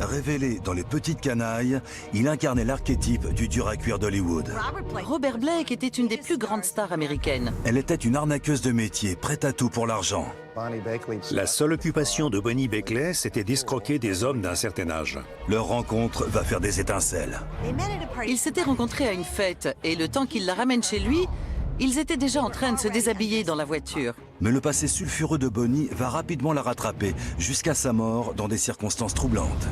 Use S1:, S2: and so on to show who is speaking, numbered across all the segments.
S1: Révélé dans Les Petites Canailles, il incarnait l'archétype du dur à cuire d'Hollywood.
S2: Robert Blake était une des plus grandes stars américaines.
S1: Elle était une arnaqueuse de métier, prête à tout pour l'argent.
S3: La seule occupation de Bonnie Beckley, c'était d'escroquer des hommes d'un certain âge.
S1: Leur rencontre va faire des étincelles.
S2: Ils s'étaient rencontrés à une fête et le temps qu'il la ramène chez lui, ils étaient déjà en train de se déshabiller dans la voiture.
S1: Mais le passé sulfureux de Bonnie va rapidement la rattraper, jusqu'à sa mort dans des circonstances troublantes.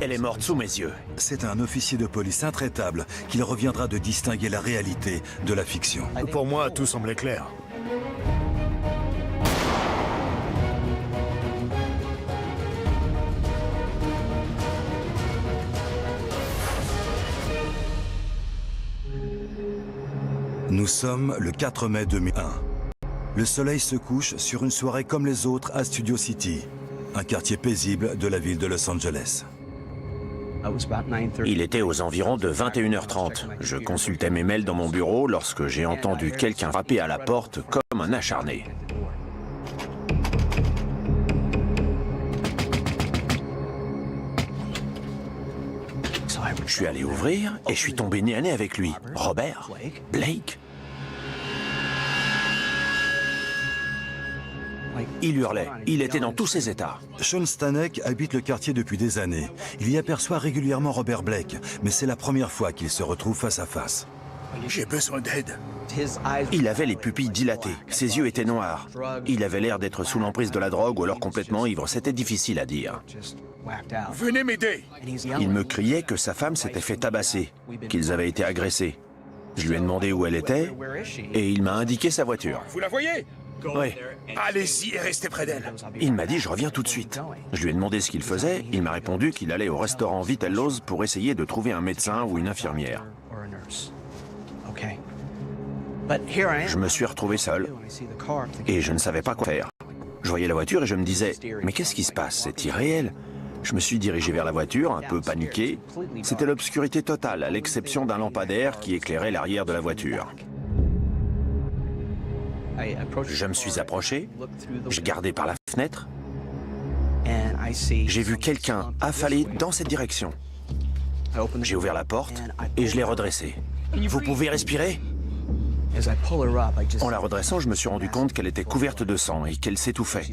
S4: Elle est morte sous mes yeux.
S1: C'est un officier de police intraitable qu'il reviendra de distinguer la réalité de la fiction.
S3: Pour moi, tout semblait clair.
S1: Nous sommes le 4 mai 2001. Le soleil se couche sur une soirée comme les autres à Studio City, un quartier paisible de la ville de Los Angeles.
S4: Il était aux environs de 21h30. Je consultais mes mails dans mon bureau lorsque j'ai entendu quelqu'un frapper à la porte comme un acharné. Je suis allé ouvrir et je suis tombé nez à nez avec lui. Robert Blake. Il hurlait. Il était dans tous ses états.
S1: Sean Stanek habite le quartier depuis des années. Il y aperçoit régulièrement Robert Blake, mais c'est la première fois qu'il se retrouve face à face.
S3: J'ai besoin d'aide.
S4: Il avait les pupilles dilatées. Ses yeux étaient noirs. Il avait l'air d'être sous l'emprise de la drogue ou alors complètement ivre. C'était difficile à dire.
S3: Venez m'aider.
S4: Il me criait que sa femme s'était fait tabasser, qu'ils avaient été agressés. Je lui ai demandé où elle était et il m'a indiqué sa voiture.
S3: Vous la voyez?
S4: Oui.
S3: Allez-y et restez près d'elle.
S4: Il m'a dit « je reviens tout de suite ». Je lui ai demandé ce qu'il faisait. Il m'a répondu qu'il allait au restaurant Vitello's pour essayer de trouver un médecin ou une infirmière. Je me suis retrouvé seul et je ne savais pas quoi faire. Je voyais la voiture et je me disais « mais qu'est-ce qui se passe? C'est irréel ». Je me suis dirigé vers la voiture, un peu paniqué. C'était l'obscurité totale, à l'exception d'un lampadaire qui éclairait l'arrière de la voiture. Je me suis approché, j'ai regardé par la fenêtre. J'ai vu quelqu'un affaler dans cette direction. J'ai ouvert la porte et je l'ai redressé. Vous pouvez respirer? En la redressant, je me suis rendu compte qu'elle était couverte de sang et qu'elle s'étouffait.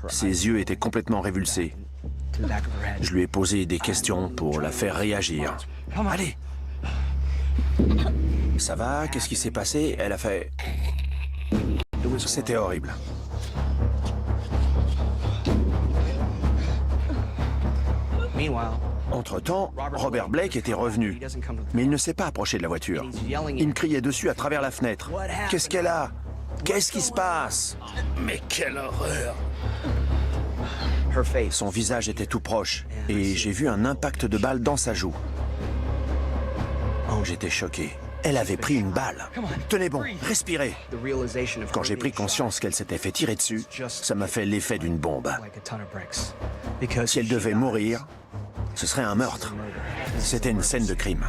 S4: Ses yeux étaient complètement révulsés. Je lui ai posé des questions pour la faire réagir. Allez! Ça va? Qu'est-ce qui s'est passé? Elle a fait... C'était horrible. Entre-temps, Robert Blake était revenu, mais il ne s'est pas approché de la voiture. Il me criait dessus à travers la fenêtre. Qu'est-ce qu'elle a? Qu'est-ce qui se passe?
S3: Mais quelle horreur!
S4: Son visage était tout proche et j'ai vu un impact de balle dans sa joue. J'étais choqué. Elle avait pris une balle. Tenez bon, respirez. Quand j'ai pris conscience qu'elle s'était fait tirer dessus, ça m'a fait l'effet d'une bombe. Si elle devait mourir, ce serait un meurtre. C'était une scène de crime.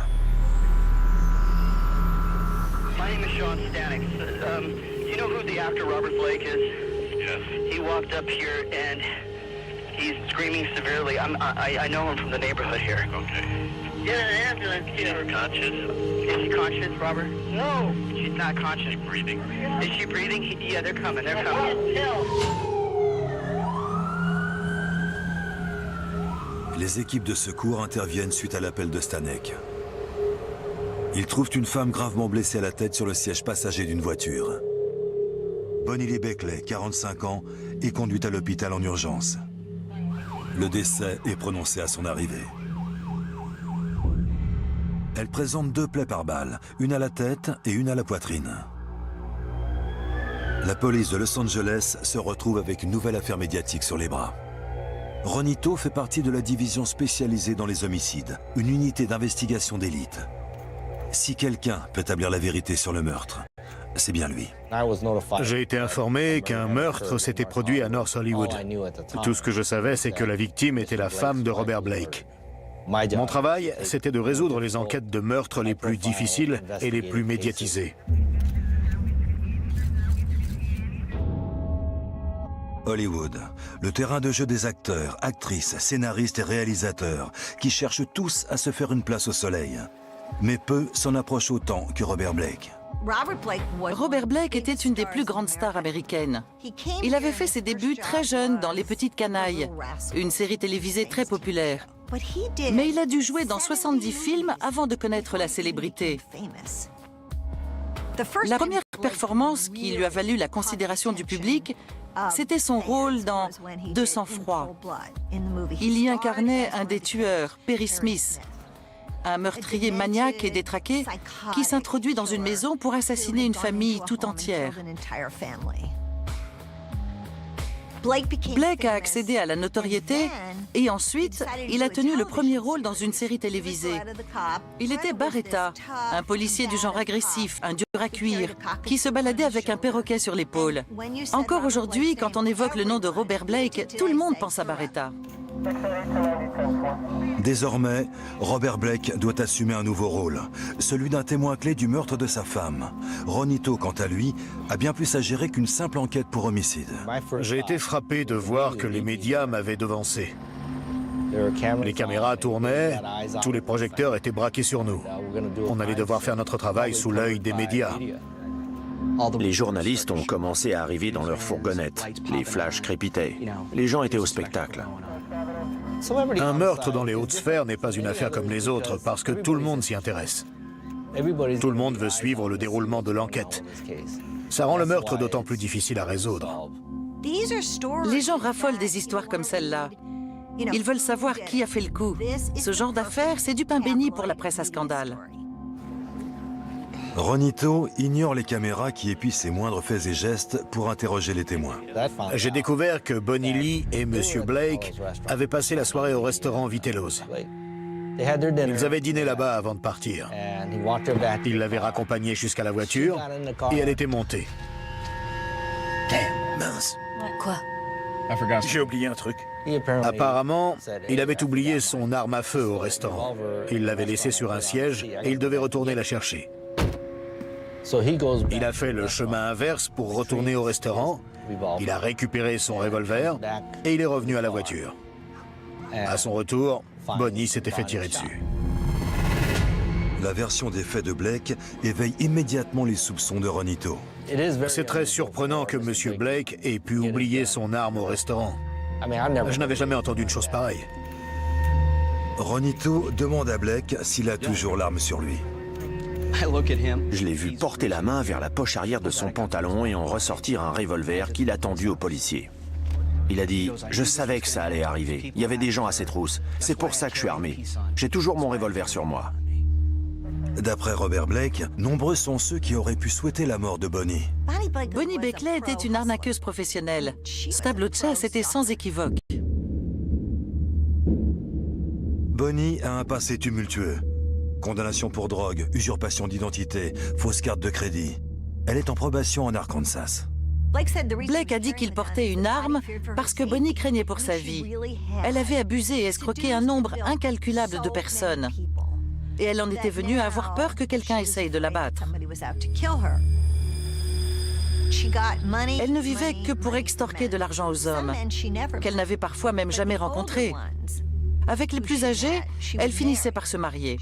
S5: My name is Sean Stanek. Do you know who the actor Robert Blake is? Yes. He walked up here and he's screaming severely. I know him from the neighborhood here. Okay. Get an ambulance here. Is she conscious? Is she conscious, Robert? No. She's not conscious. Breathing. Is she breathing? Yeah, they're coming. They're coming.
S1: Les équipes de secours interviennent suite à l'appel de Stanek. Ils trouvent une femme gravement blessée à la tête sur le siège passager d'une voiture. Bonnie Lee Beckley, 45 ans, est conduite à l'hôpital en urgence. Le décès est prononcé à son arrivée. Elle présente 2 plaies par balle, une à la tête et une à la poitrine. La police de Los Angeles se retrouve avec une nouvelle affaire médiatique sur les bras. Ronito fait partie de la division spécialisée dans les homicides, une unité d'investigation d'élite. Si quelqu'un peut établir la vérité sur le meurtre, c'est bien lui.
S3: J'ai été informé qu'un meurtre s'était produit à North Hollywood. Tout ce que je savais, c'est que la victime était la femme de Robert Blake. Mon travail, c'était de résoudre les enquêtes de meurtre les plus difficiles et les plus médiatisées.
S1: Hollywood, le terrain de jeu des acteurs, actrices, scénaristes et réalisateurs qui cherchent tous à se faire une place au soleil. Mais peu s'en approchent autant que Robert Blake.
S2: Robert Blake était une des plus grandes stars américaines. Il avait fait ses débuts très jeune dans Les Petites Canailles, une série télévisée très populaire. Mais il a dû jouer dans 70 films avant de connaître la célébrité. La première performance qui lui a valu la considération du public, c'était son rôle dans De sang-froid. Il y incarnait un des tueurs, Perry Smith, un meurtrier maniaque et détraqué qui s'introduit dans une maison pour assassiner une famille tout entière. Blake a accédé à la notoriété et ensuite, il a tenu le premier rôle dans une série télévisée. Il était Barretta, un policier du genre agressif, un dur à cuire, qui se baladait avec un perroquet sur l'épaule. Encore aujourd'hui, quand on évoque le nom de Robert Blake, tout le monde pense à Barretta.
S1: Désormais, Robert Blake doit assumer un nouveau rôle, celui d'un témoin clé du meurtre de sa femme. Ronito, quant à lui, a bien plus à gérer qu'une simple enquête pour homicide.
S3: J'ai été frappé de voir que les médias m'avaient devancé. Les caméras tournaient, tous les projecteurs étaient braqués sur nous. On allait devoir faire notre travail sous l'œil des médias.
S4: Les journalistes ont commencé à arriver dans leurs fourgonnettes. Les flashs crépitaient. Les gens étaient au spectacle.
S3: Un meurtre dans les hautes sphères n'est pas une affaire comme les autres parce que tout le monde s'y intéresse. Tout le monde veut suivre le déroulement de l'enquête. Ça rend le meurtre d'autant plus difficile à résoudre.
S2: Les gens raffolent des histoires comme celle-là. Ils veulent savoir qui a fait le coup. Ce genre d'affaires, c'est du pain béni pour la presse à scandale.
S1: Ronito ignore les caméras qui épient ses moindres faits et gestes pour interroger les témoins.
S3: J'ai découvert que Bonnie Lee et M. Blake avaient passé la soirée au restaurant Vitello's. Ils avaient dîné là-bas avant de partir. Il l'avait raccompagnée jusqu'à la voiture et elle était montée.
S1: Mince.
S6: Quoi?
S3: J'ai oublié un truc. Apparemment, il avait oublié son arme à feu au restaurant. Il l'avait laissée sur un siège et il devait retourner la chercher. Il a fait le chemin inverse pour retourner au restaurant. Il a récupéré son revolver et il est revenu à la voiture. À son retour, Bonnie s'était fait tirer dessus.
S1: La version des faits de Blake éveille immédiatement les soupçons de Ronito.
S3: C'est très surprenant que M. Blake ait pu oublier son arme au restaurant. Je n'avais jamais entendu une chose pareille.
S1: Ronito demande à Blake s'il a toujours l'arme sur lui.
S4: Je l'ai vu porter la main vers la poche arrière de son pantalon et en ressortir un revolver qu'il a tendu au policier. Il a dit « Je savais que ça allait arriver. Il y avait des gens à ces trousses. C'est pour ça que je suis armé. J'ai toujours mon revolver sur moi. »
S1: D'après Robert Blake, nombreux sont ceux qui auraient pu souhaiter la mort de Bonnie.
S2: Bonnie Beckley était une arnaqueuse professionnelle. Ce tableau de chasse était sans équivoque.
S1: Bonnie a un passé tumultueux. Condamnation pour drogue, usurpation d'identité, fausse carte de crédit. Elle est en probation en Arkansas.
S2: Blake a dit qu'il portait une arme parce que Bonnie craignait pour sa vie. Elle avait abusé et escroqué un nombre incalculable de personnes. Et elle en était venue à avoir peur que quelqu'un essaye de la battre. Elle ne vivait que pour extorquer de l'argent aux hommes, qu'elle n'avait parfois même jamais rencontrés. Avec les plus âgés, elle finissait par se marier.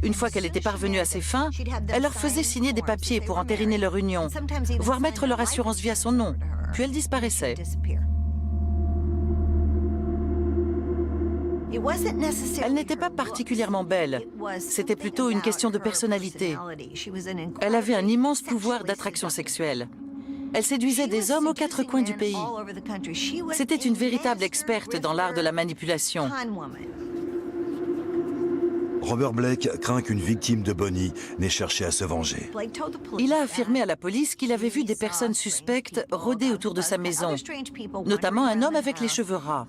S2: Une fois qu'elle était parvenue à ses fins, elle leur faisait signer des papiers pour entériner leur union, voire mettre leur assurance vie à son nom, puis elle disparaissait. Elle n'était pas particulièrement belle, c'était plutôt une question de personnalité. Elle avait un immense pouvoir d'attraction sexuelle. Elle séduisait des hommes aux quatre coins du pays. C'était une véritable experte dans l'art de la manipulation.
S1: Robert Blake craint qu'une victime de Bonnie n'ait cherché à se venger.
S2: Il a affirmé à la police qu'il avait vu des personnes suspectes rôder autour de sa maison, notamment un homme avec les cheveux ras.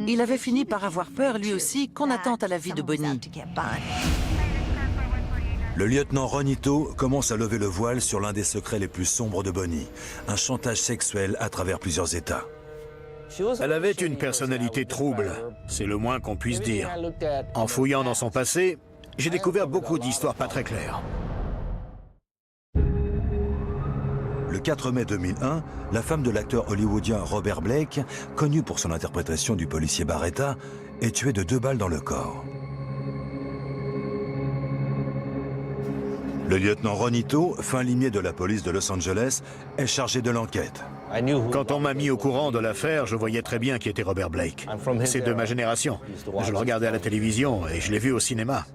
S2: Il avait fini par avoir peur, lui aussi, qu'on attente à la vie de Bonnie.
S1: Le lieutenant Ronito commence à lever le voile sur l'un des secrets les plus sombres de Bonnie, un chantage sexuel à travers plusieurs États.
S3: Elle avait une personnalité trouble, c'est le moins qu'on puisse dire. En fouillant dans son passé, j'ai découvert beaucoup d'histoires pas très claires.
S1: Le 4 mai 2001, la femme de l'acteur hollywoodien Robert Blake, connu pour son interprétation du policier Barretta, est tuée de 2 balles dans le corps. Le lieutenant Ronito, fin limier de la police de Los Angeles, est chargé de l'enquête.
S3: Quand on m'a mis au courant de l'affaire, je voyais très bien qui était Robert Blake. C'est de ma génération. Je le regardais à la télévision et je l'ai vu au cinéma.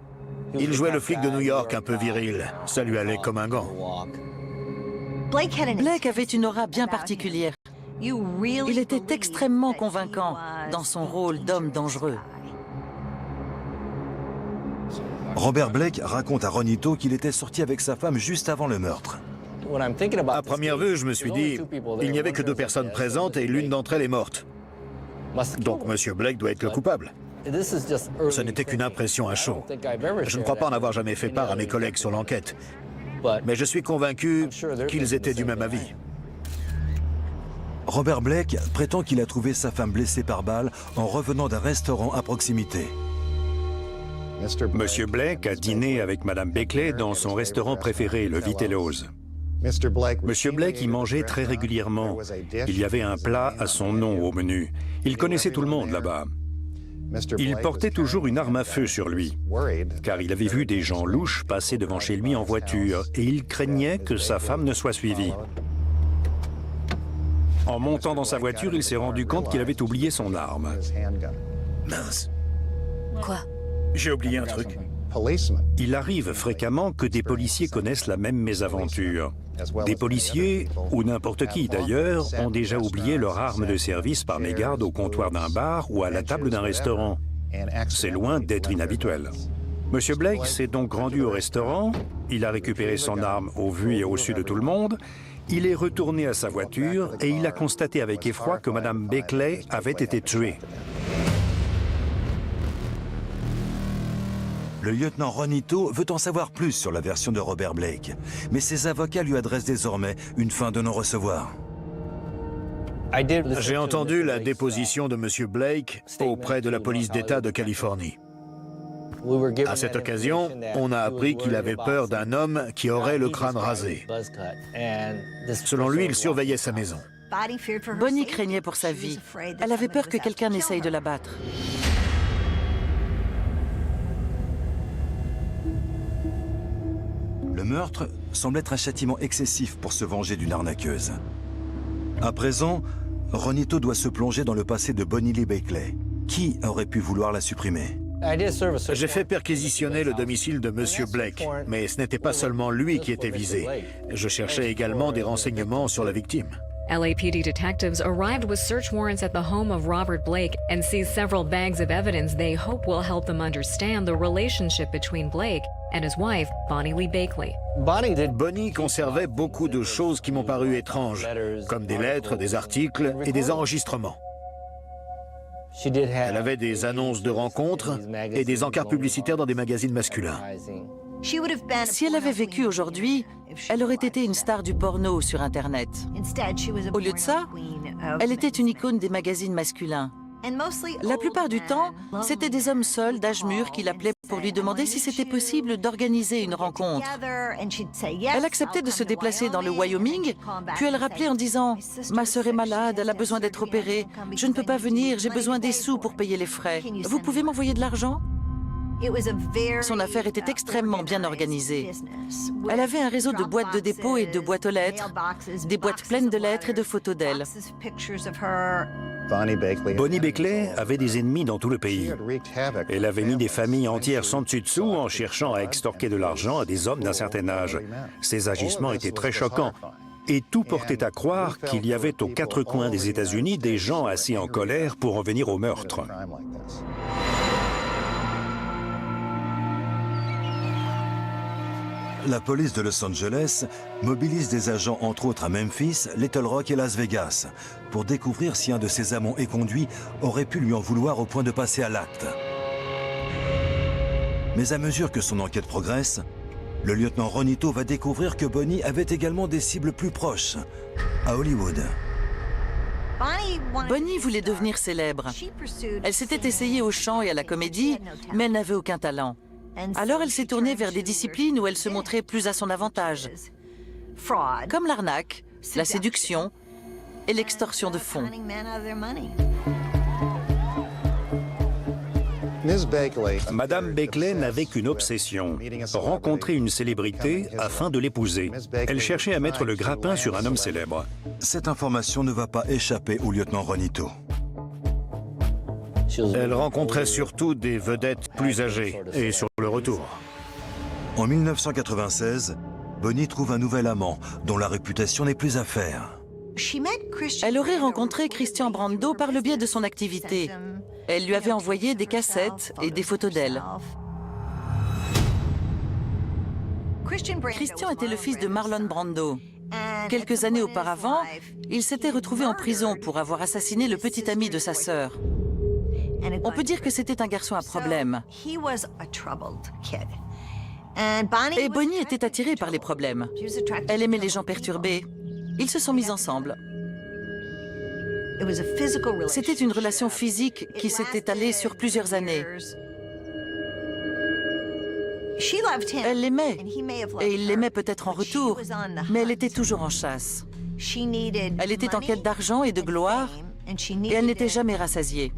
S3: Il jouait le flic de New York un peu viril. Ça lui allait comme un gant.
S2: Blake avait une aura bien particulière. Il était extrêmement convaincant dans son rôle d'homme dangereux.
S1: Robert Blake raconte à Ronito qu'il était sorti avec sa femme juste avant le meurtre.
S3: À première vue, je me suis dit, il n'y avait que 2 personnes présentes et l'une d'entre elles est morte. Donc M. Blake doit être le coupable. Ce n'était qu'une impression à chaud. Je ne crois pas en avoir jamais fait part à mes collègues sur l'enquête. Mais je suis convaincu qu'ils étaient du même avis.
S1: Robert Blake prétend qu'il a trouvé sa femme blessée par balle en revenant d'un restaurant à proximité.
S6: Monsieur Blake a dîné avec Madame Beckley dans son restaurant préféré, le Vitello's. Monsieur Blake y mangeait très régulièrement. Il y avait un plat à son nom au menu. Il connaissait tout le monde là-bas. Il portait toujours une arme à feu sur lui, car il avait vu des gens louches passer devant chez lui en voiture et il craignait que sa femme ne soit suivie. En montant dans sa voiture, il s'est rendu compte qu'il avait oublié son arme.
S3: Mince.
S7: Quoi?
S3: J'ai oublié un truc.
S6: Il arrive fréquemment que des policiers connaissent la même mésaventure. Des policiers, ou n'importe qui d'ailleurs, ont déjà oublié leur arme de service par mégarde au comptoir d'un bar ou à la table d'un restaurant. C'est loin d'être inhabituel. Monsieur Blake s'est donc rendu au restaurant, il a récupéré son arme au vu et au su de tout le monde, il est retourné à sa voiture et il a constaté avec effroi que Madame Beckley avait été tuée.
S1: Le lieutenant Ronito veut en savoir plus sur la version de Robert Blake, mais ses avocats lui adressent désormais une fin de non-recevoir.
S3: J'ai entendu la déposition de M. Blake auprès de la police d'État de Californie. À cette occasion, on a appris qu'il avait peur d'un homme qui aurait le crâne rasé. Selon lui, il surveillait sa maison.
S2: Bonnie craignait pour sa vie. Elle avait peur que quelqu'un essaye de la battre.
S1: Le meurtre semble être un châtiment excessif pour se venger d'une arnaqueuse. À présent, Ronito doit se plonger dans le passé de Bonnie Lee Beckley. Qui aurait pu vouloir la supprimer?
S3: J'ai fait perquisitionner le domicile de M. Blake, mais ce n'était pas seulement lui qui était visé. Je cherchais également des renseignements sur la victime.
S8: LAPD detectives arrived with search warrants at the home of Robert Blake and seized several bags of evidence they hope will help them understand the relationship between Blake and his wife, Bonnie Lee Beckley.
S3: Bonnie conservait beaucoup de choses qui m'ont paru étranges, comme des lettres, des articles et des enregistrements. Elle avait des annonces de rencontres et des encarts publicitaires dans des magazines masculins.
S2: Si elle avait vécu aujourd'hui, elle aurait été une star du porno sur Internet. Au lieu de ça, elle était une icône des magazines masculins. La plupart du temps, c'étaient des hommes seuls d'âge mûr qui l'appelaient pour lui demander si c'était possible d'organiser une rencontre. Elle acceptait de se déplacer dans le Wyoming, puis elle rappelait en disant « Ma sœur est malade, elle a besoin d'être opérée. Je ne peux pas venir, j'ai besoin des sous pour payer les frais. Vous pouvez m'envoyer de l'argent ?» Son affaire était extrêmement bien organisée. Elle avait un réseau de boîtes de dépôt et de boîtes aux lettres, des boîtes pleines de lettres et de photos d'elle.
S6: Bonnie Beckley avait des ennemis dans tout le pays. Elle avait mis des familles entières sans dessus-dessous en cherchant à extorquer de l'argent à des hommes d'un certain âge. Ses agissements étaient très choquants. Et tout portait à croire qu'il y avait aux 4 coins des États-Unis des gens assis en colère pour en venir au meurtre.
S1: La police de Los Angeles mobilise des agents entre autres à Memphis, Little Rock et Las Vegas pour découvrir si un de ses amants éconduits aurait pu lui en vouloir au point de passer à l'acte. Mais à mesure que son enquête progresse, le lieutenant Ronito va découvrir que Bonnie avait également des cibles plus proches, à Hollywood.
S2: Bonnie voulait devenir célèbre. Elle s'était essayée au chant et à la comédie, mais elle n'avait aucun talent. Alors elle s'est tournée vers des disciplines où elle se montrait plus à son avantage, comme l'arnaque, la séduction et l'extorsion de fonds.
S6: Madame Beckley n'avait qu'une obsession, rencontrer une célébrité afin de l'épouser. Elle cherchait à mettre le grappin sur un homme célèbre.
S1: Cette information ne va pas échapper au lieutenant Ronito.
S3: Elle rencontrait surtout des vedettes plus âgées et sur le retour.
S1: En 1996, Bonnie trouve un nouvel amant dont la réputation n'est plus à faire.
S2: Elle aurait rencontré Christian Brando par le biais de son activité. Elle lui avait envoyé des cassettes et des photos d'elle. Christian était le fils de Marlon Brando. Quelques années auparavant, il s'était retrouvé en prison pour avoir assassiné le petit ami de sa sœur. On peut dire que c'était un garçon à problème. Et Bonnie était attirée par les problèmes. Elle aimait les gens perturbés. Ils se sont mis ensemble. C'était une relation physique qui s'est étalée sur plusieurs années. Elle l'aimait, et il l'aimait peut-être en retour, mais elle était toujours en chasse. Elle était en quête d'argent et de gloire, et elle n'était jamais rassasiée.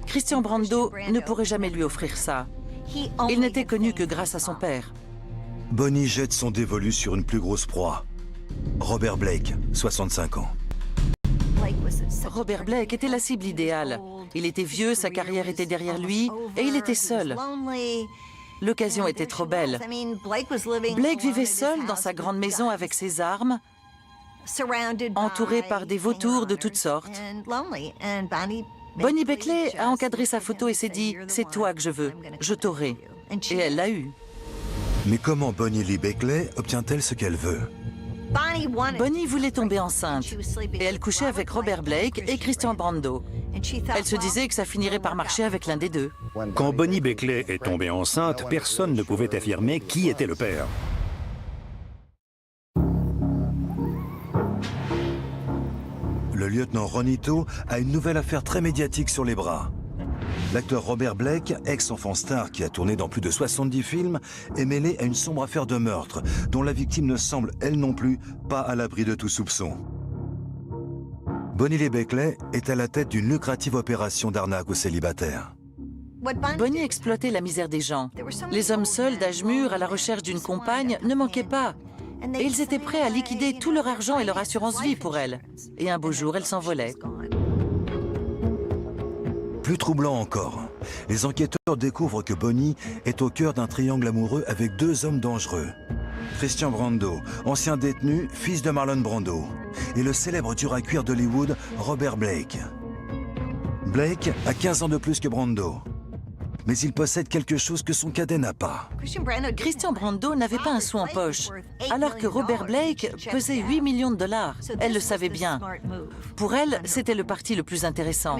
S2: Christian Brando ne pourrait jamais lui offrir ça. Il n'était connu que grâce à son père.
S1: Bonnie jette son dévolu sur une plus grosse proie. Robert Blake, 65 ans.
S2: Robert Blake était la cible idéale. Il était vieux, sa carrière était derrière lui, et il était seul. L'occasion était trop belle. Blake vivait seul dans sa grande maison avec ses armes, entouré par des vautours de toutes sortes. Bonnie Beckley a encadré sa photo et s'est dit « C'est toi que je veux, je t'aurai ». Et elle l'a eu.
S1: Mais comment Bonnie Lee Beckley obtient-elle ce qu'elle veut?
S2: Bonnie voulait tomber enceinte et elle couchait avec Robert Blake et Christian Brando. Elle se disait que ça finirait par marcher avec l'un des deux.
S6: Quand Bonnie Beckley est tombée enceinte, personne ne pouvait affirmer qui était le père.
S1: Le lieutenant Ronito a une nouvelle affaire très médiatique sur les bras. L'acteur Robert Blake, ex-enfant star qui a tourné dans plus de 70 films, est mêlé à une sombre affaire de meurtre dont la victime ne semble, elle non plus, pas à l'abri de tout soupçon. Bonnie Lee Beckley est à la tête d'une lucrative opération d'arnaque aux célibataires.
S2: Bonnie exploitait la misère des gens. Les hommes seuls d'âge mûr à la recherche d'une compagne ne manquaient pas. Et ils étaient prêts à liquider tout leur argent et leur assurance vie pour elle. Et un beau jour, elle s'envolait.
S1: Plus troublant encore, les enquêteurs découvrent que Bonnie est au cœur d'un triangle amoureux avec deux hommes dangereux. Christian Brando, ancien détenu, fils de Marlon Brando, et le célèbre dur à cuire d'Hollywood, Robert Blake. Blake a 15 ans de plus que Brando, mais il possède quelque chose que son cadet n'a pas.
S2: Christian Brando n'avait pas un sou en poche, alors que Robert Blake pesait 8 millions de dollars. Elle le savait bien. Pour elle, c'était le parti le plus intéressant.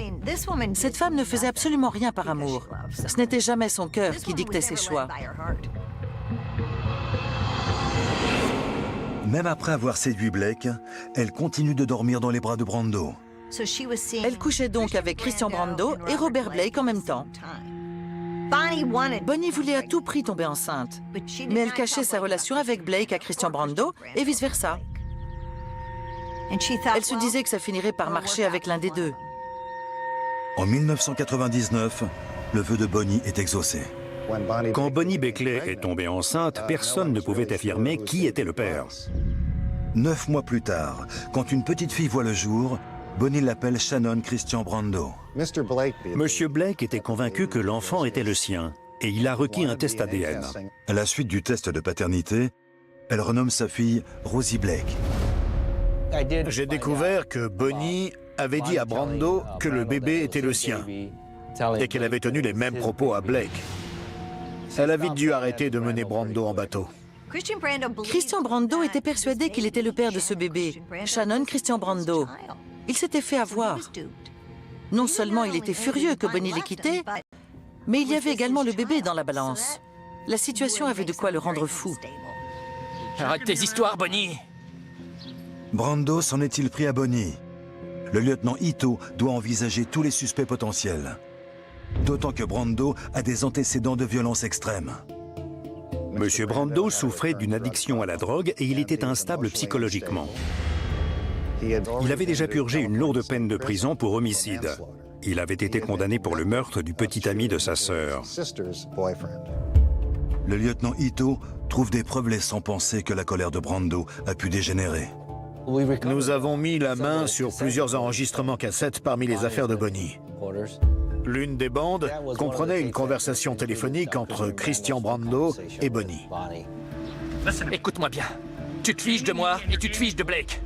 S2: Cette femme ne faisait absolument rien par amour. Ce n'était jamais son cœur qui dictait ses choix.
S1: Même après avoir séduit Blake, elle continue de dormir dans les bras de Brando.
S2: Elle couchait donc avec Christian Brando et Robert Blake en même temps. Bonnie voulait à tout prix tomber enceinte, mais elle cachait sa relation avec Blake à Christian Brando et vice-versa. Elle se disait que ça finirait par marcher avec l'un des deux.
S1: En 1999, le vœu de Bonnie est exaucé.
S6: Quand Bonnie Beckley est tombée enceinte, personne ne pouvait affirmer qui était le père.
S1: 9 mois plus tard, quand une petite fille voit le jour, Bonnie l'appelle Shannon Christian Brando.
S6: Monsieur Blake était convaincu que l'enfant était le sien, et il a requis un test ADN.
S1: À la suite du test de paternité, elle renomme sa fille Rosie Blake.
S3: J'ai découvert que Bonnie avait dit à Brando que le bébé était le sien et qu'elle avait tenu les mêmes propos à Blake. Elle a vite dû arrêter de mener Brando en bateau.
S2: Christian Brando était persuadé qu'il était le père de ce bébé, Shannon Christian Brando. Il s'était fait avoir. Non seulement il était furieux que Bonnie l'ait quitté, mais il y avait également le bébé dans la balance. La situation avait de quoi le rendre fou.
S7: Arrête tes histoires, Bonnie!
S1: Brando s'en est-il pris à Bonnie? Le lieutenant Ito doit envisager tous les suspects potentiels. D'autant que Brando a des antécédents de violence extrême.
S6: Monsieur Brando souffrait d'une addiction à la drogue et il était instable psychologiquement. Il avait déjà purgé une lourde peine de prison pour homicide. Il avait été condamné pour le meurtre du petit ami de sa sœur.
S1: Le lieutenant Ito trouve des preuves laissant penser que la colère de Brando a pu dégénérer.
S3: Nous avons mis la main sur plusieurs enregistrements cassettes parmi les affaires de Bonnie. L'une des bandes comprenait une conversation téléphonique entre Christian Brando et Bonnie.
S7: Écoute-moi bien. Tu te fiches de moi et tu te fiches de Blake.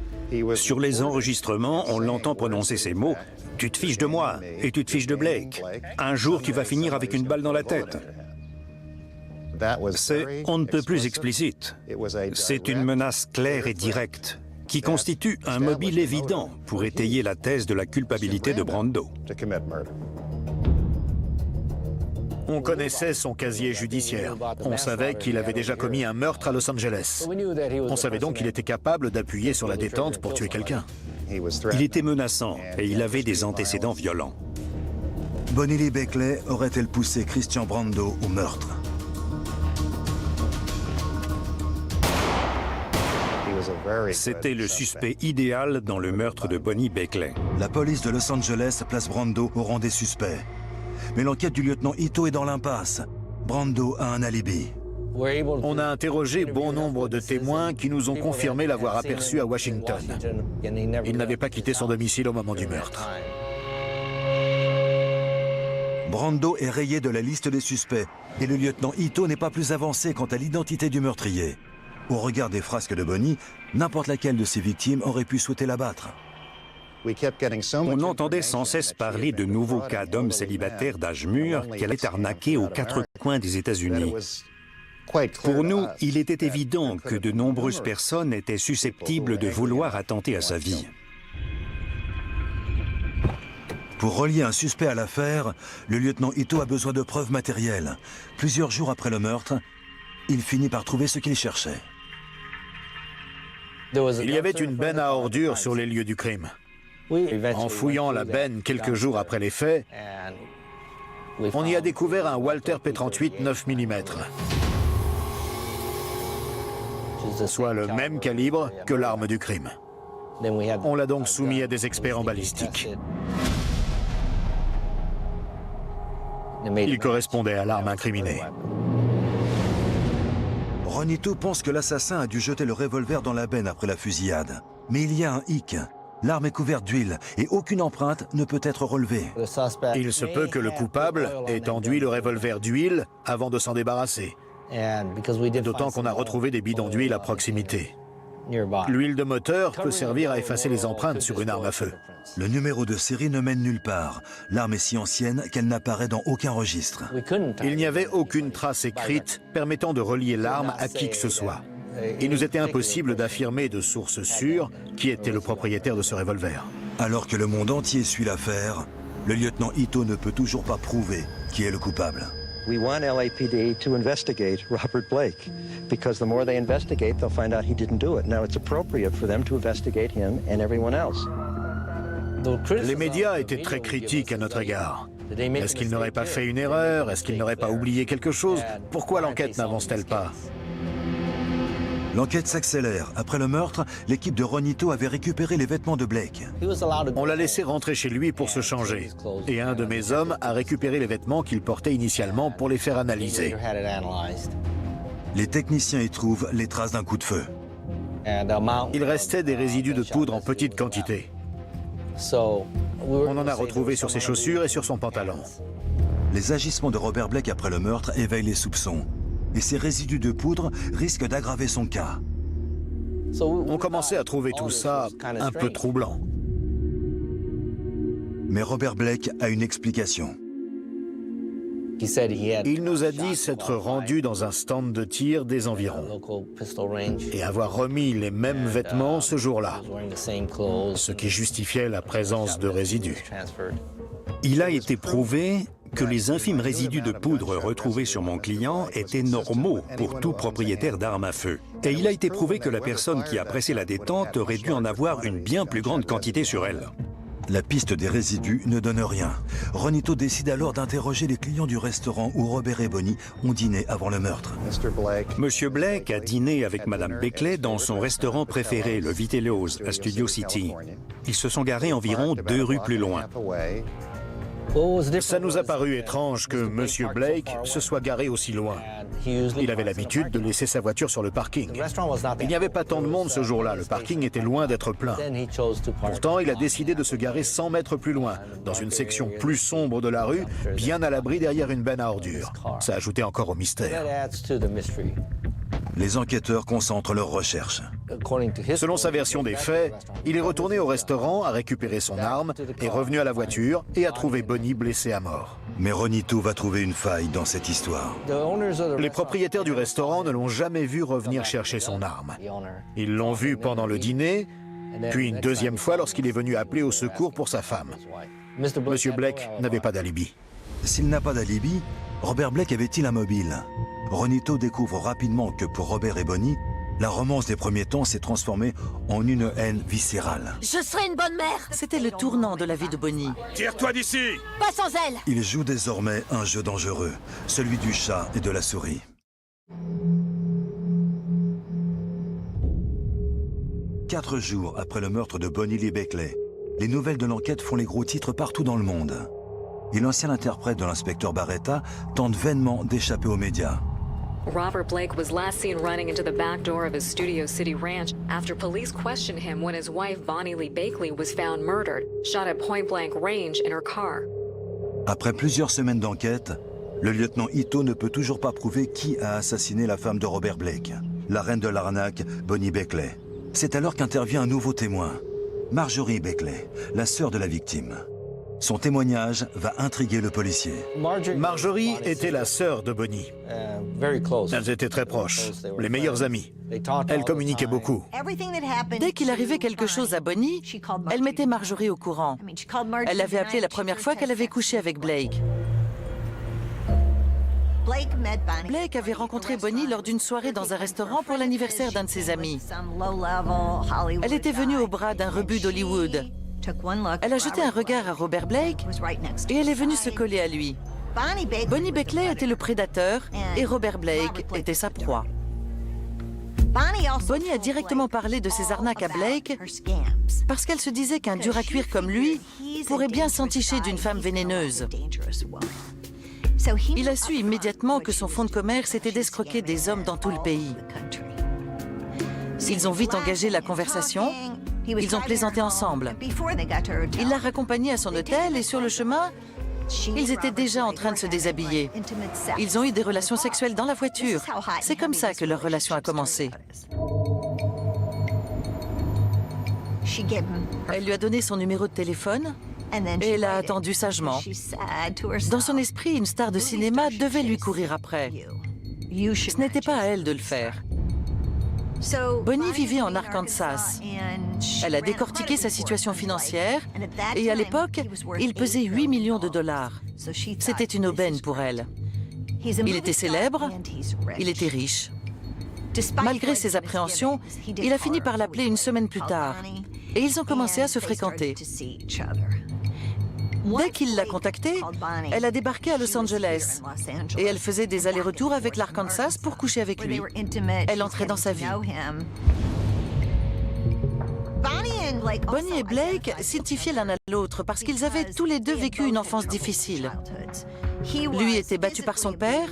S6: Sur les enregistrements, on l'entend prononcer ces mots. Tu te fiches de moi et tu te fiches de Blake. Un jour, tu vas finir avec une balle dans la tête. C'est on ne peut plus explicite. C'est une menace claire et directe qui constitue un mobile évident pour étayer la thèse de la culpabilité de Brando.
S3: On connaissait son casier judiciaire. On savait qu'il avait déjà commis un meurtre à Los Angeles. On savait donc qu'il était capable d'appuyer sur la détente pour tuer quelqu'un.
S6: Il était menaçant et il avait des antécédents violents.
S1: Bonnie Lee Beckley aurait-elle poussé Christian Brando au meurtre?
S6: C'était le suspect idéal dans le meurtre de Bonnie Beckley.
S1: La police de Los Angeles place Brando au rang des suspects. Mais l'enquête du lieutenant Ito est dans l'impasse. Brando a un alibi.
S3: On a interrogé bon nombre de témoins qui nous ont confirmé l'avoir aperçu à Washington. Il n'avait pas quitté son domicile au moment du meurtre.
S1: Brando est rayé de la liste des suspects et le lieutenant Ito n'est pas plus avancé quant à l'identité du meurtrier. Au regard des frasques de Bonnie, n'importe laquelle de ses victimes aurait pu souhaiter l'abattre.
S6: On entendait sans cesse parler de nouveaux cas d'hommes célibataires d'âge mûr qu'elle allait arnaquer aux quatre coins des États-Unis. Pour nous, il était évident que de nombreuses personnes étaient susceptibles de vouloir attenter à sa vie.
S1: Pour relier un suspect à l'affaire, le lieutenant Ito a besoin de preuves matérielles. Plusieurs jours après le meurtre, il finit par trouver ce qu'il cherchait.
S3: Il y avait une benne à ordures sur les lieux du crime. En fouillant la benne quelques jours après les faits, on y a découvert un Walter P38 9 mm, soit le même calibre que l'arme du crime. On l'a donc soumis à des experts en balistique. Il correspondait à l'arme incriminée.
S1: Ron Ito pense que l'assassin a dû jeter le revolver dans la benne après la fusillade. Mais il y a un hic. L'arme est couverte d'huile et aucune empreinte ne peut être relevée.
S3: Il se peut que le coupable ait enduit le revolver d'huile avant de s'en débarrasser. D'autant qu'on a retrouvé des bidons d'huile à proximité. L'huile de moteur peut servir à effacer les empreintes sur une arme à feu.
S1: Le numéro de série ne mène nulle part. L'arme est si ancienne qu'elle n'apparaît dans aucun registre.
S3: Il n'y avait aucune trace écrite permettant de relier l'arme à qui que ce soit. Il nous était impossible d'affirmer de source sûre qui était le propriétaire de ce revolver.
S1: Alors que le monde entier suit l'affaire, le lieutenant Ito ne peut toujours pas prouver qui est le coupable.
S9: We want LAPD to investigate Robert Blake, because the more they investigate, they'll find out he didn't do it. Now, it's appropriate for them to investigate him and everyone else.
S3: Les médias étaient très critiques à notre égard. Est-ce qu'il n'aurait pas fait une erreur? Est-ce qu'il n'aurait pas oublié quelque chose? Pourquoi l'enquête n'avance-t-elle pas?
S1: L'enquête s'accélère. Après le meurtre, l'équipe de Ron Ito avait récupéré les vêtements de Blake.
S3: On l'a laissé rentrer chez lui pour se changer. Et un de mes hommes a récupéré les vêtements qu'il portait initialement pour les faire analyser.
S1: Les techniciens y trouvent les traces d'un coup de feu.
S3: Il restait des résidus de poudre en petite quantité. On en a retrouvé sur ses chaussures et sur son pantalon.
S1: Les agissements de Robert Blake après le meurtre éveillent les soupçons. Et ces résidus de poudre risquent d'aggraver son cas.
S3: On commençait à trouver tout ça un peu troublant.
S1: Mais Robert Blake a une explication.
S3: Il nous a dit s'être rendu dans un stand de tir des environs et avoir remis les mêmes vêtements ce jour-là, ce qui justifiait la présence de résidus.
S6: Il a été prouvé que les infimes résidus de poudre retrouvés sur mon client étaient normaux pour tout propriétaire d'armes à feu. Et il a été prouvé que la personne qui a pressé la détente aurait dû en avoir une bien plus grande quantité sur elle.
S1: La piste des résidus ne donne rien. Ronito décide alors d'interroger les clients du restaurant où Robert et Bonnie ont dîné avant le meurtre.
S6: Monsieur Blake a dîné avec Madame Beckley dans son restaurant préféré, le Vitello's, à Studio City. Ils se sont garés environ 2 rues plus loin.
S3: Ça nous a paru étrange que Monsieur Blake se soit garé aussi loin. Il avait l'habitude de laisser sa voiture sur le parking. Il n'y avait pas tant de monde ce jour-là, le parking était loin d'être plein. Pourtant, il a décidé de se garer 100 mètres plus loin, dans une section plus sombre de la rue, bien à l'abri derrière une benne à ordures. Ça ajoutait encore au mystère.
S1: Les enquêteurs concentrent leurs recherches.
S3: Selon sa version des faits, il est retourné au restaurant, a récupéré son arme, est revenu à la voiture et a trouvé Bonnie blessée à mort.
S1: Mais Ronito va trouver une faille dans cette histoire.
S3: Les propriétaires du restaurant ne l'ont jamais vu revenir chercher son arme. Ils l'ont vu pendant le dîner, puis une deuxième fois lorsqu'il est venu appeler au secours pour sa femme. Monsieur Blake n'avait pas d'alibi.
S1: S'il n'a pas d'alibi, Robert Blake avait-il un mobile? Ronito découvre rapidement que pour Robert et Bonnie, la romance des premiers temps s'est transformée en une haine viscérale.
S10: Je serai une bonne mère.
S2: C'était le tournant de la vie de Bonnie.
S3: Tire-toi d'ici!
S10: Pas sans elle.
S1: Il joue désormais un jeu dangereux, celui du chat et de la souris. Quatre jours après le meurtre de Bonnie Lee Beckley, les nouvelles de l'enquête font les gros titres partout dans le monde. Et l'ancien interprète de l'inspecteur Barretta tente vainement d'échapper aux médias.
S8: Robert Blake was last seen running into the back door of his Studio City ranch after police questioned him when his wife Bonnie Lee Beckley was found murdered, shot at point-blank range in her car.
S1: Après plusieurs semaines d'enquête, le lieutenant Ito ne peut toujours pas prouver qui a assassiné la femme de Robert Blake, la reine de l'arnaque, Bonnie Beckley. C'est alors qu'intervient un nouveau témoin, Marjorie Beckley, la sœur de la victime. Son témoignage va intriguer le policier.
S3: Marjorie était la sœur de Bonnie. Elles étaient très proches, les meilleures amies. Elles communiquaient beaucoup.
S2: Dès qu'il arrivait quelque chose à Bonnie, elle mettait Marjorie au courant. Elle l'avait appelée la première fois qu'elle avait couché avec Blake. Blake avait rencontré Bonnie lors d'une soirée dans un restaurant pour l'anniversaire d'un de ses amis. Elle était venue au bras d'un rebut d'Hollywood. Elle a jeté un regard à Robert Blake et elle est venue se coller à lui. Bonnie Beckley était le prédateur et Robert Blake était sa proie. Bonnie a directement parlé de ses arnaques à Blake parce qu'elle se disait qu'un dur à cuire comme lui pourrait bien s'enticher d'une femme vénéneuse. Il a su immédiatement que son fonds de commerce était d'escroquer des hommes dans tout le pays. Ils ont vite engagé la conversation. Ils ont plaisanté ensemble. Il l'a raccompagnée à son hôtel et sur le chemin, ils étaient déjà en train de se déshabiller. Ils ont eu des relations sexuelles dans la voiture. C'est comme ça que leur relation a commencé. Elle lui a donné son numéro de téléphone et elle a attendu sagement. Dans son esprit, une star de cinéma devait lui courir après. Ce n'était pas à elle de le faire. Bonnie vivait en Arkansas. Elle a décortiqué sa situation financière et à l'époque, il pesait 8 millions de dollars. C'était une aubaine pour elle. Il était célèbre, il était riche. Malgré ses appréhensions, il a fini par l'appeler une semaine plus tard et ils ont commencé à se fréquenter. Dès qu'il l'a contactée, elle a débarqué à Los Angeles et elle faisait des allers-retours avec l'Arkansas pour coucher avec lui. Elle entrait dans sa vie. Bonnie et Blake s'identifiaient l'un à l'autre parce qu'ils avaient tous les deux vécu une enfance difficile. Lui était battu par son père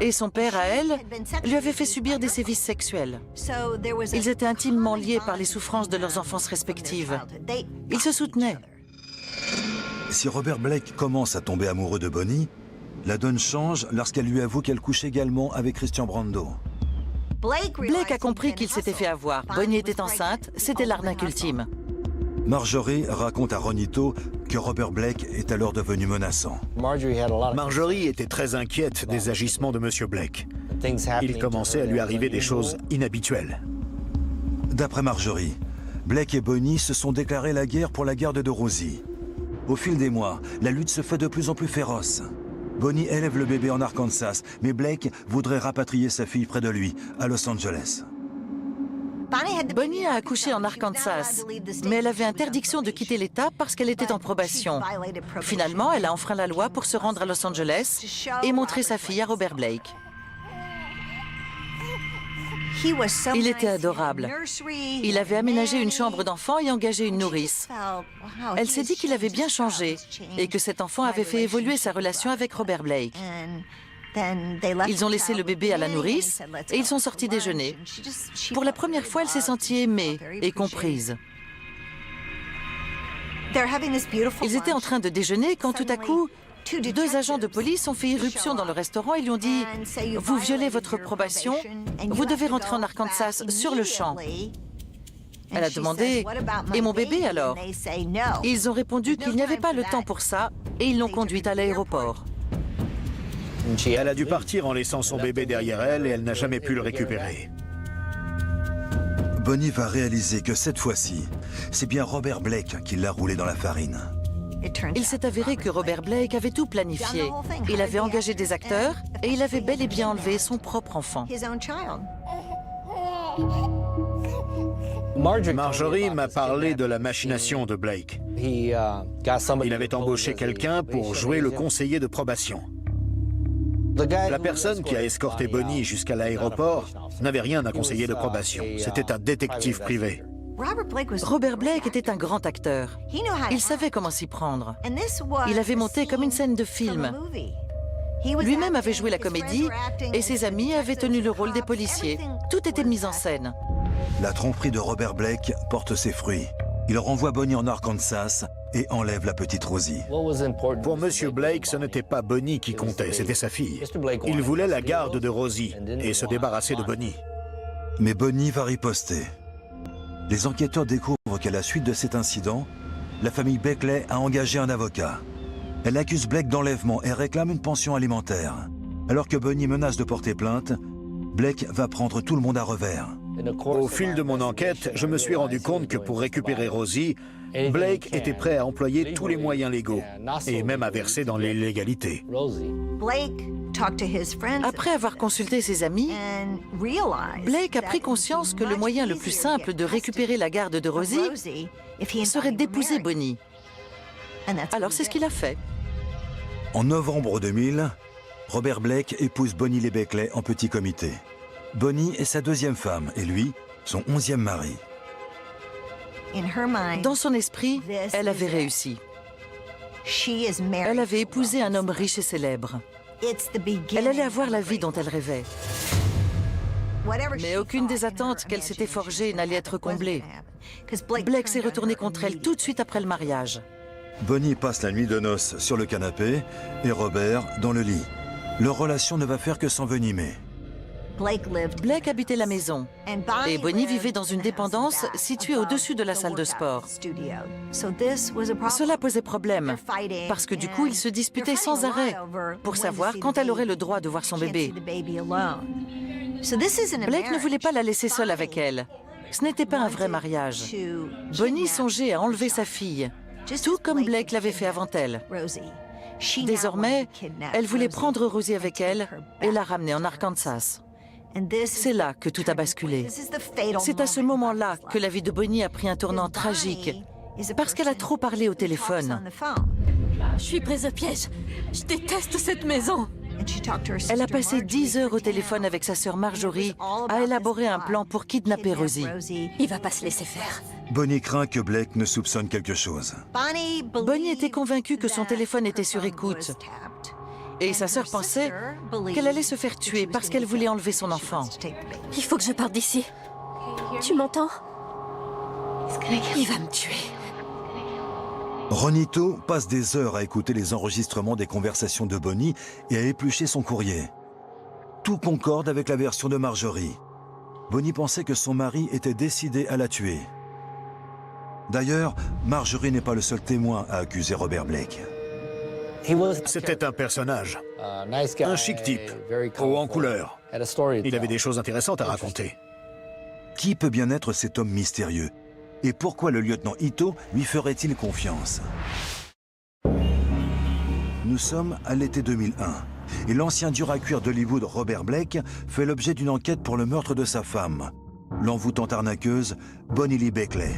S2: et son père, à elle, lui avait fait subir des sévices sexuels. Ils étaient intimement liés par les souffrances de leurs enfances respectives. Ils se soutenaient.
S1: Si Robert Blake commence à tomber amoureux de Bonnie, la donne change lorsqu'elle lui avoue qu'elle couche également avec Christian Brando.
S2: Blake a compris qu'il s'était fait avoir. Bonnie était enceinte, c'était l'arnaque ultime.
S1: Marjorie raconte à Ronito que Robert Blake est alors devenu menaçant.
S3: Marjorie était très inquiète des agissements de M. Blake. Il commençait à lui arriver des choses inhabituelles.
S1: D'après Marjorie, Blake et Bonnie se sont déclarés la guerre pour la garde de Rosie. Au fil des mois, la lutte se fait de plus en plus féroce. Bonnie élève le bébé en Arkansas, mais Blake voudrait rapatrier sa fille près de lui, à Los Angeles.
S2: Bonnie a accouché en Arkansas, mais elle avait interdiction de quitter l'État parce qu'elle était en probation. Finalement, elle a enfreint la loi pour se rendre à Los Angeles et montrer sa fille à Robert Blake. Il était adorable. Il avait aménagé une chambre d'enfant et engagé une nourrice. Elle s'est dit qu'il avait bien changé et que cet enfant avait fait évoluer sa relation avec Robert Blake. Ils ont laissé le bébé à la nourrice et ils sont sortis déjeuner. Pour la première fois, elle s'est sentie aimée et comprise. Ils étaient en train de déjeuner quand tout à coup, 2 agents de police ont fait irruption dans le restaurant et lui ont dit « Vous violez votre probation, vous devez rentrer en Arkansas sur le champ. » Elle a demandé « Et mon bébé alors ?» Ils ont répondu qu'il n'y avait pas le temps pour ça et ils l'ont conduite à l'aéroport.
S3: Elle a dû partir en laissant son bébé derrière elle et elle n'a jamais pu le récupérer.
S1: Bonnie va réaliser que cette fois-ci, c'est bien Robert Blake qui l'a roulé dans la farine.
S2: Il s'est avéré que Robert Blake avait tout planifié. Il avait engagé des acteurs et il avait bel et bien enlevé son propre enfant.
S3: Marjorie m'a parlé de la machination de Blake. Il avait embauché quelqu'un pour jouer le conseiller de probation. La personne qui a escorté Bonnie jusqu'à l'aéroport n'avait rien à conseiller de probation. C'était un détective privé.
S2: Robert Blake était un grand acteur. Il savait comment s'y prendre. Il avait monté comme une scène de film. Lui-même avait joué la comédie et ses amis avaient tenu le rôle des policiers. Tout était mis en scène.
S1: La tromperie de Robert Blake porte ses fruits. Il renvoie Bonnie en Arkansas et enlève la petite Rosie.
S3: Pour M. Blake, ce n'était pas Bonnie qui comptait, c'était sa fille. Il voulait la garde de Rosie et se débarrasser de Bonnie.
S1: Mais Bonnie va riposter. Les enquêteurs découvrent qu'à la suite de cet incident, la famille Beckley a engagé un avocat. Elle accuse Blake d'enlèvement et réclame une pension alimentaire. Alors que Bonnie menace de porter plainte, Blake va prendre tout le monde à revers.
S3: Au fil de mon enquête, je me suis rendu compte que pour récupérer Rosie, Blake était prêt à employer tous les moyens légaux et même à verser dans l'illégalité.
S2: Après avoir consulté ses amis, Blake a pris conscience que le moyen le plus simple de récupérer la garde de Rosie serait d'épouser Bonnie. Alors c'est ce qu'il a fait.
S1: En novembre 2000, Robert Blake épouse Bonnie Lee Beckley en petit comité. Bonnie est sa 2e femme et lui, son 11e mari.
S2: Dans son esprit, elle avait réussi. Elle avait épousé un homme riche et célèbre. Elle allait avoir la vie dont elle rêvait. Mais aucune des attentes qu'elle s'était forgées n'allait être comblée. Blake s'est retourné contre elle tout de suite après le mariage.
S1: Bonnie passe la nuit de noces sur le canapé et Robert dans le lit. Leur relation ne va faire que s'envenimer.
S2: Blake habitait la maison et Bonnie vivait dans une dépendance située au-dessus de la salle de sport. Cela posait problème parce que du coup, ils se disputaient sans arrêt pour savoir quand elle aurait le droit de voir son bébé. Blake ne voulait pas la laisser seule avec elle. Ce n'était pas un vrai mariage. Bonnie songeait à enlever sa fille, tout comme Blake l'avait fait avant elle. Désormais, elle voulait prendre Rosie avec elle et la ramener en Arkansas. C'est là que tout a basculé. C'est à ce moment-là que la vie de Bonnie a pris un tournant tragique, parce qu'elle a trop parlé au téléphone.
S10: Je suis prise au piège. Je déteste cette maison.
S2: Elle a passé 10 heures au téléphone avec sa sœur Marjorie à élaborer un plan pour kidnapper Rosie.
S10: Il va pas se laisser faire.
S1: Bonnie craint que Blake ne soupçonne quelque chose.
S2: Bonnie était convaincue que son téléphone était sur écoute. Et sa sœur pensait qu'elle allait se faire tuer parce qu'elle voulait enlever son enfant.
S10: Il faut que je parte d'ici. Tu m'entends? Il va me tuer.
S1: Ronito passe des heures à écouter les enregistrements des conversations de Bonnie et à éplucher son courrier. Tout concorde avec la version de Marjorie. Bonnie pensait que son mari était décidé à la tuer. D'ailleurs, Marjorie n'est pas le seul témoin à accuser Robert Blake.
S3: C'était un personnage, un chic type, haut en couleur. Il avait des choses intéressantes à raconter.
S1: Qui peut bien être cet homme mystérieux? Et pourquoi le lieutenant Ito lui ferait-il confiance? Nous sommes à l'été 2001 et l'ancien dur à cuire d'Hollywood Robert Blake fait l'objet d'une enquête pour le meurtre de sa femme. l'envoûtante arnaqueuse Bonnie Lee Beckley.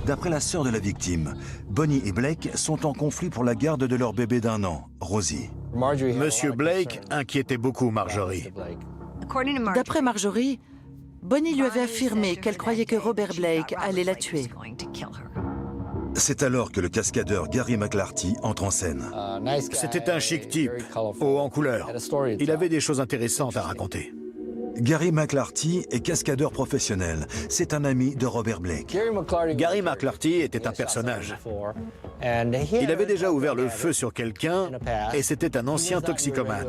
S1: D'après la sœur de la victime, Bonnie et Blake sont en conflit pour la garde de leur bébé d'1 an, Rosie.
S3: Monsieur Blake inquiétait beaucoup Marjorie.
S2: D'après Marjorie, Bonnie lui avait affirmé qu'elle croyait que Robert Blake allait la tuer.
S1: C'est alors que le cascadeur Gary McLarty entre en scène.
S3: C'était un chic type, haut en couleur. Il avait des choses intéressantes à raconter.
S1: Gary McLarty est cascadeur professionnel. C'est un ami de Robert Blake.
S3: Gary McLarty était un personnage. Il avait déjà ouvert le feu sur quelqu'un et c'était un ancien toxicomane.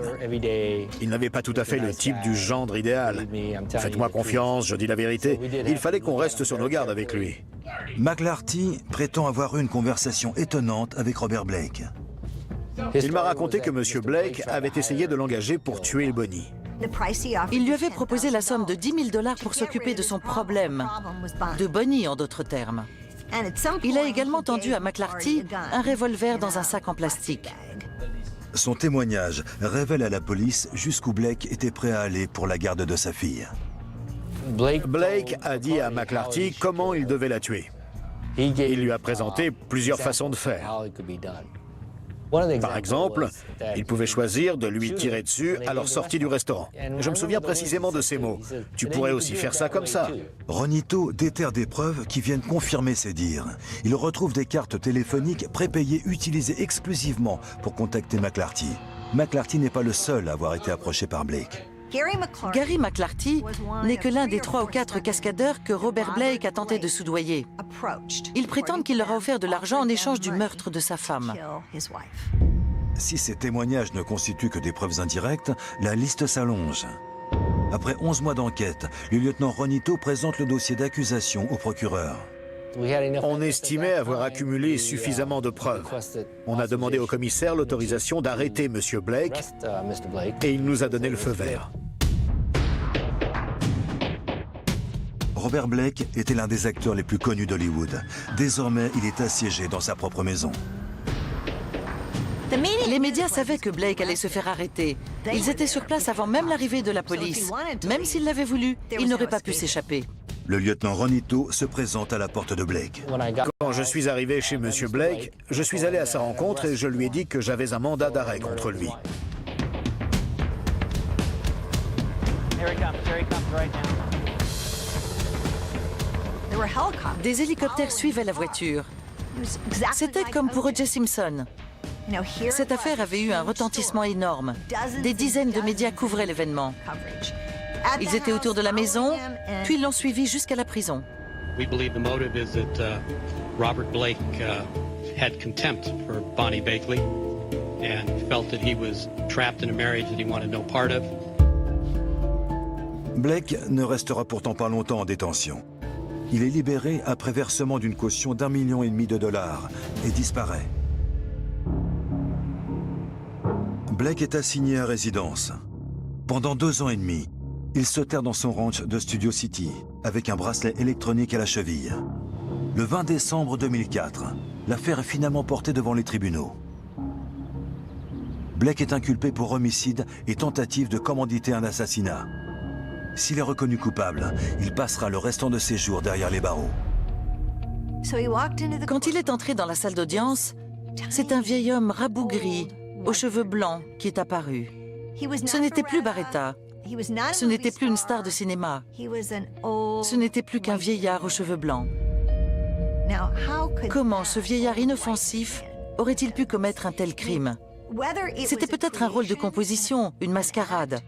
S3: Il n'avait pas tout à fait le type du gendre idéal. Faites-moi confiance, je dis la vérité. Il fallait qu'on reste sur nos gardes avec lui.
S1: McLarty prétend avoir eu une conversation étonnante avec Robert Blake.
S3: Il m'a raconté que M. Blake avait essayé de l'engager pour tuer Bonnie.
S2: Il lui avait proposé la somme de 10 000 $ pour s'occuper de son problème, de Bonnie en d'autres termes. Il a également tendu à McLarty un revolver dans un sac en plastique.
S1: Son témoignage révèle à la police jusqu'où Blake était prêt à aller pour la garde de sa fille.
S3: Blake a dit à McLarty comment il devait la tuer. Il lui a présenté plusieurs façons de faire. Par exemple, il pouvait choisir de lui tirer dessus à leur sortie du restaurant. Je me souviens précisément de ces mots. Tu pourrais aussi faire ça comme ça.
S1: Ronito déterre des preuves qui viennent confirmer ses dires. Il retrouve des cartes téléphoniques prépayées utilisées exclusivement pour contacter McLarty. McLarty n'est pas le seul à avoir été approché par Blake.
S2: Gary McLarty n'est que l'un des 3 ou 4 cascadeurs que Robert Blake a tenté de soudoyer. Ils prétendent qu'il leur a offert de l'argent en échange du meurtre de sa femme.
S1: Si ces témoignages ne constituent que des preuves indirectes, la liste s'allonge. Après 11 mois d'enquête, le lieutenant Ronito présente le dossier d'accusation au procureur.
S3: On estimait avoir accumulé suffisamment de preuves. On a demandé au commissaire l'autorisation d'arrêter M. Blake et il nous a donné le feu vert.
S1: Robert Blake était l'un des acteurs les plus connus d'Hollywood. Désormais, il est assiégé dans sa propre maison.
S2: Les médias savaient que Blake allait se faire arrêter. Ils étaient sur place avant même l'arrivée de la police. Même s'il l'avait voulu, il n'aurait pas pu s'échapper.
S1: Le lieutenant Ronito se présente à la porte de Blake.
S3: Quand je suis arrivé chez M. Blake, je suis allé à sa rencontre et je lui ai dit que j'avais un mandat d'arrêt contre lui.
S2: Des hélicoptères suivaient la voiture. C'était comme pour O.J. Simpson. Cette affaire avait eu un retentissement énorme. Des dizaines de médias couvraient l'événement. Ils étaient autour de la maison, puis l'ont suivi jusqu'à la prison.
S11: We believe the motive is that Robert Blake had contempt for Bonnie Bakley and felt that he was trapped in a marriage that he wanted no part of.
S1: Blake ne restera pourtant pas longtemps en détention. Il est libéré après versement d'une caution d'1,5 million de dollars et disparaît. Blake est assigné à résidence. Pendant 2 ans et demi, il se terre dans son ranch de Studio City avec un bracelet électronique à la cheville. Le 20 décembre 2004, l'affaire est finalement portée devant les tribunaux. Blake est inculpé pour homicide et tentative de commanditer un assassinat. S'il est reconnu coupable, il passera le restant de ses jours derrière les barreaux.
S2: Quand il est entré dans la salle d'audience, c'est un vieil homme rabougri, aux cheveux blancs, qui est apparu. Ce n'était plus Barretta. Ce n'était plus une star de cinéma. Ce n'était plus qu'un vieillard aux cheveux blancs. Comment ce vieillard inoffensif aurait-il pu commettre un tel crime? C'était peut-être un rôle de composition, une mascarade.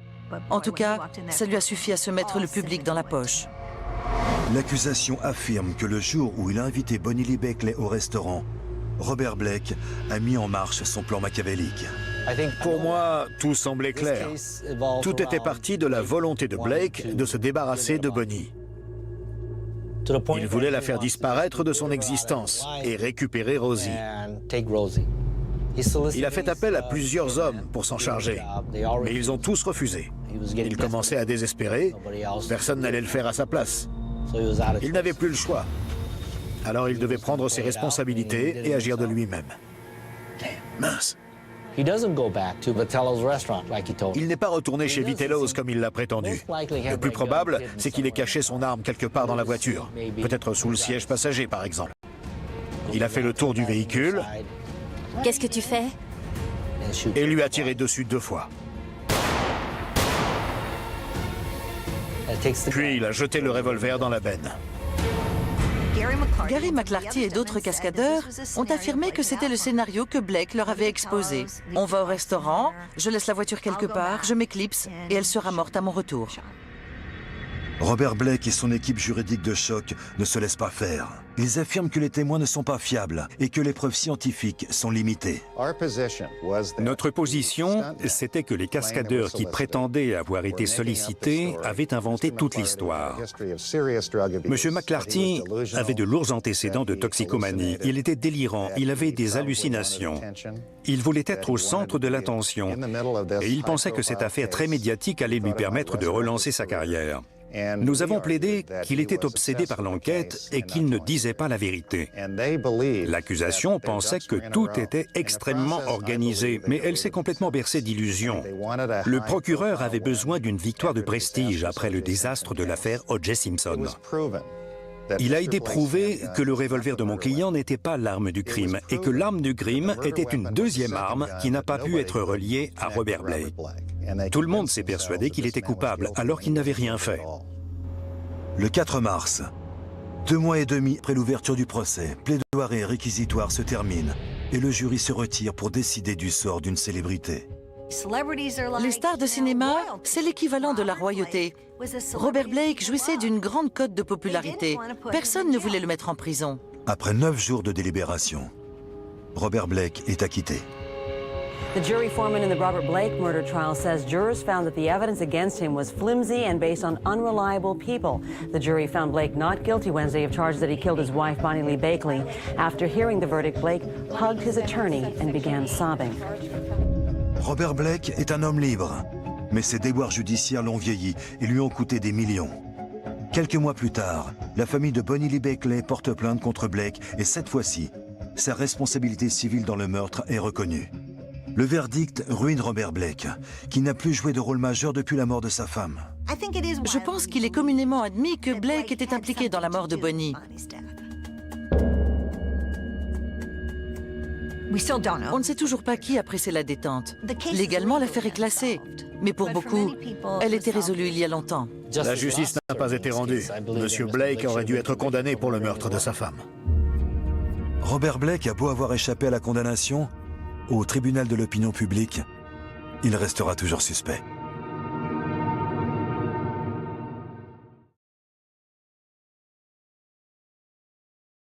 S2: En tout cas, ça lui a suffi à se mettre le public dans la poche.
S1: L'accusation affirme que le jour où il a invité Bonnie Lee Beckley au restaurant, Robert Blake a mis en marche son plan machiavélique.
S3: Pour moi, tout semblait clair. Tout était parti de la volonté de Blake de se débarrasser de Bonnie. Il voulait la faire disparaître de son existence et récupérer Rosie. Il a fait appel à plusieurs hommes pour s'en charger, mais ils ont tous refusé. Il commençait à désespérer, personne n'allait le faire à sa place. Il n'avait plus le choix. Alors il devait prendre ses responsabilités et agir de lui-même.
S1: Mince.
S3: Il n'est pas retourné chez Vitello's comme il l'a prétendu. Le plus probable, c'est qu'il ait caché son arme quelque part dans la voiture, peut-être sous le siège passager par exemple. Il a fait le tour du véhicule
S10: Qu'est-ce que tu fais?
S3: et lui a tiré dessus 2 fois. Puis il a jeté le revolver dans la benne.
S2: Gary McClarty et d'autres cascadeurs ont affirmé que c'était le scénario que Blake leur avait exposé. On va au restaurant, je laisse la voiture quelque part, je m'éclipse et elle sera morte à mon retour.
S1: Robert Blake et son équipe juridique de choc ne se laissent pas faire. Ils affirment que les témoins ne sont pas fiables et que les preuves scientifiques sont limitées.
S6: Notre position, c'était que les cascadeurs qui prétendaient avoir été sollicités avaient inventé toute l'histoire. M. McClarty avait de lourds antécédents de toxicomanie. Il était délirant, il avait des hallucinations. Il voulait être au centre de l'attention et il pensait que cette affaire très médiatique allait lui permettre de relancer sa carrière. Nous avons plaidé qu'il était obsédé par l'enquête et qu'il ne disait pas la vérité. L'accusation pensait que tout était extrêmement organisé, mais elle s'est complètement bercée d'illusions. Le procureur avait besoin d'une victoire de prestige après le désastre de l'affaire O.J. Simpson. Il a été prouvé que le revolver de mon client n'était pas l'arme du crime et que l'arme du crime était une deuxième arme qui n'a pas pu être reliée à Robert Blake. Tout le monde s'est persuadé qu'il était coupable alors qu'il n'avait rien fait.
S1: Le 4 mars, 2 mois et demi après l'ouverture du procès, plaidoirie et réquisitoire se terminent et le jury se retire pour décider du sort d'une célébrité.
S2: Les stars de cinéma, c'est l'équivalent de la royauté. Robert Blake jouissait d'une grande cote de popularité. Personne ne voulait le mettre en prison.
S1: Après 9 jours de délibération, Robert Blake est acquitté.
S12: The jury foreman in the Robert Blake murder trial says jurors found that the evidence against him was flimsy and based on unreliable people. The jury found Blake not guilty Wednesday of charges that he killed his wife, Bonnie Lee Bakley. After hearing the verdict, Blake hugged his attorney and began sobbing.
S1: Robert Blake est un homme libre, mais ses déboires judiciaires l'ont vieilli et lui ont coûté des millions. Quelques mois plus tard, la famille de Bonnie Lee Bakley porte plainte contre Blake et cette fois-ci, sa responsabilité civile dans le meurtre est reconnue. Le verdict ruine Robert Blake, qui n'a plus joué de rôle majeur depuis la mort de sa femme.
S2: Je pense qu'il est communément admis que Blake était impliqué dans la mort de Bonnie. On ne sait toujours pas qui a pressé la détente. Légalement, l'affaire est classée. Mais pour beaucoup, elle était résolue il y a longtemps.
S3: La justice n'a pas été rendue. Monsieur Blake aurait dû être condamné pour le meurtre de sa femme.
S1: Robert Blake a beau avoir échappé à la condamnation, au tribunal de l'opinion publique, il restera toujours suspect.